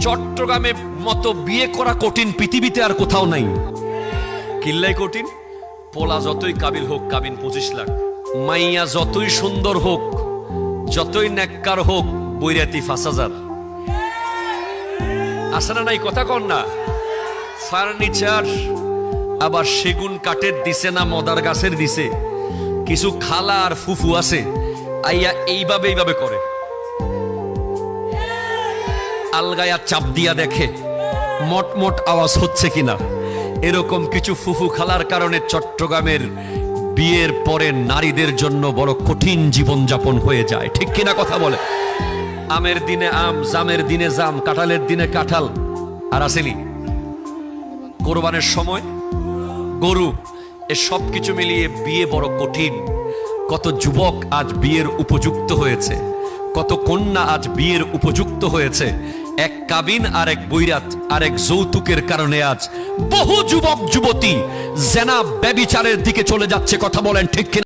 চট্টগ্রামে মতো বিয়ে করা কঠিন পৃথিবীতে আর কোথাও নাই। কিল্লাই কঠিন, পোলা যতই কাবিল হোক কাবিন 25 লাখ, মাইয়া যতই সুন্দর হোক যতই নেককার হোক বৈরাতি 5,000। আসে না নাই কথা কন না? ফার্নিচার আবার সেগুন কাঠের দিছে না মদার গাছের দিছে। কিছু খালা আর ফুফু আছে আইয়া এইভাবে করে আলগায়া চাপ দিয়া দেখে মট আওয়াজ হচ্ছে কিনা। এরকম কিছু ফুফু খালার কারণে চট্টগ্রামের বিয়ের পরে নারীদের জন্য বড় কঠিন জীবন যাপন হয়ে যায়। ঠিক কিনা কথা বলে? আমের দিনে আম, জামের দিনে জাম, কাঁঠালের দিনে কাঁঠাল, আর আসেনি কোরবানের সময় গরু। এ সব কিছু মিলিয়ে বিয়ে বড় কঠিন। কত যুবক আজ বিয়ের উপযুক্ত হয়েছে, কত কন্যা আজ বিয়ের উপযুক্ত হয়েছে। এক কাবিন আর এক বৈরাত আর এক যৌতুকের কারণে আজ বহু যুবক যুবতী জেনা ব্যভিচারের দিকে চলে যাচ্ছে। কথা বলেন ঠিক কিনা?